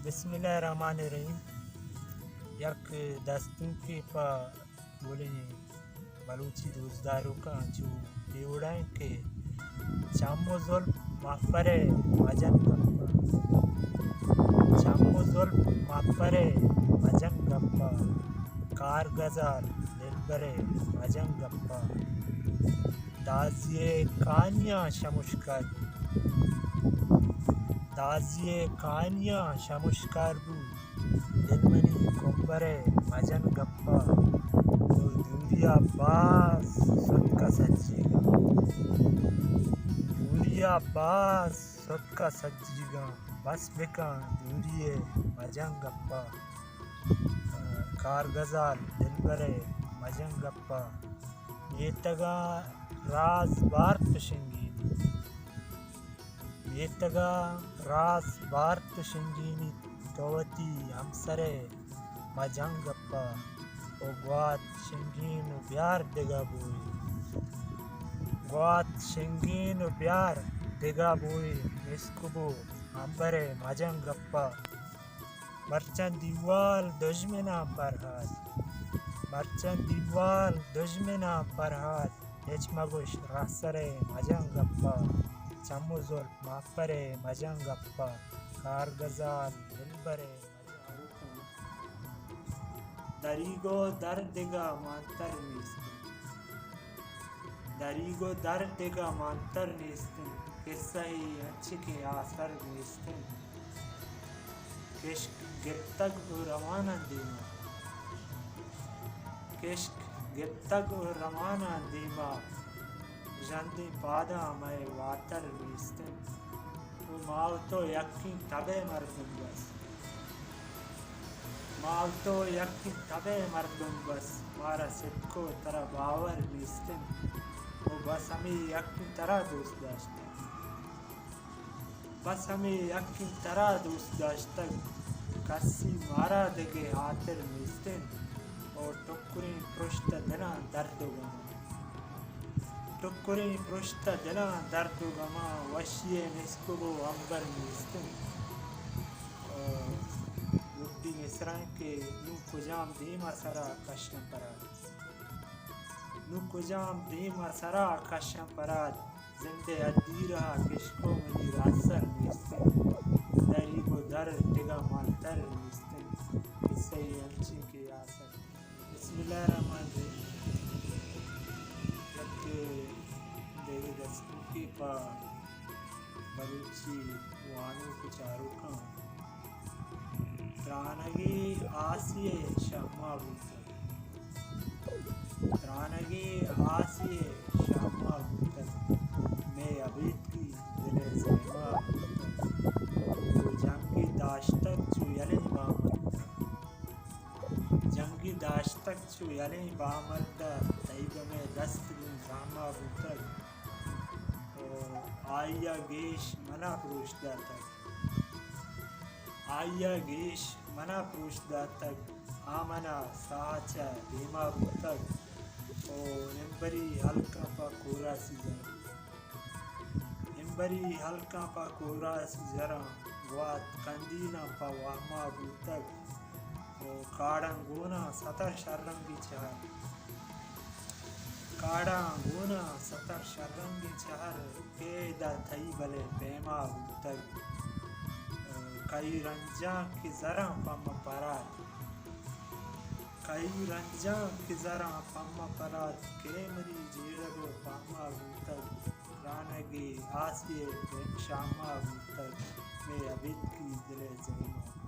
बिस्मिल्लाहिर्रहमानिर्रहीम। यक दस्तूं के पा बोले बलूची दोजदारों का जो बेवड़ाएं के चामोजोल माफरे मजन गप्पा चामोजोल माफरे मजन गप्पा कार गजार दिलबरे मजन गप्पा दाजिए कानिया शमुशकर दाजिए कानिया शमुशकार बू दिलमनी कुंबरे मजन गप्पा तो दूरिया बास सुत का सज्जीगा दूरिया बास सुत का सज्जीगा बस बिका दूरिये मजन गप्पा कार गजाल दिलबरे मजन गप्पा ये तगा राज बार्त शिंगीनी ये तगा राज बार्त शिंगीनी तोवती हमसरे मजन गप्पा ओ ग्वात शिंगीन ब्यार दिगा बोई ग्वात शिंगीन ब्यार दिगा बोई मिस्कुबो अंबरे मजन गप्पा मरचन दीवाल दुश्मना परहात मरचन दीवाल दुश्मना परहात हेचमगुश रासरे मजन गप्पा चमुजुल माफरे मजन गप्पा कार गजाल दिलबरे दरीगो दर्दिगा मांतर नीस्ते दरीगो दर्दिगा मांतर नीस्ते किस्सा ही अच्छे के आसर नीस्ते किश्क गिफ्तग रवाना दीमा किश्क गिफ्तग रवाना दीमा जंदी पादा मैं वातर नीस्ते वो माव तो यकीन तबे मर्दुम बस माव तो यकीन तबे मर्दुम बस मारा सिक्को तरह बावर नीस्ते वो बस हमें यकीन तरह दोस्त दाश्ते बस हमें यकीन तरह दोस्त दाश्ते कसी मारा देगे हाथर नीस्ते और टुकड़ी पृष्ठ दिना दर्द गमा टुकड़ी पृष्ठ दिना दर्द गमा वशिये निस्कुबो अंबर नीस्ते बुद्धि मिश्रण के नू कुजाम दीमा सरा कश्यम पराद नू कुजाम दीमा सरा कश्यम पराद जिंदे अदीरा किशको मनी रासर नीस्ते दरी को दर दिगा मांतर नीस्ते इससे अंची के आसर बिस्मिल्लाहिर्रहमानिर्रहीम। देगे दस्तू की पा बलूची वानू कुचारू का त्रानगी आसिये शम्मा बूतर त्रानगी आसिये शम्मा बूतर मैं अबीद की दिले ज़ैमा बूतर वो जंगी दाश्तक चू यले बामर्दा जंगी दाश्तक चू यले बामर्दा तैब में दस्त गुन ज़ामा बूतर आया गेश मना प्रोशदा तक आया गेश मना प्रोशदा तक आमना साचा धीमा बूतर ओ निम्बरी हल्का पा कोरा सी जरा निम्बरी हल्का पा कोरा सी जरा वात कंदीना पा वामा बूतर ओ काड़ंगोना सतर शर्रंगी चहर काड़ंगोना सतर शर्रंगी चहर केदा थई बले पेमा बूतर कई रंजा की जरा पम परात कई रंजा की जरा पम परात के मरी जेड़गो पामा बूतर रानगी आसिये शामा बूतर मैं अबिद की दिले ज़ैमा।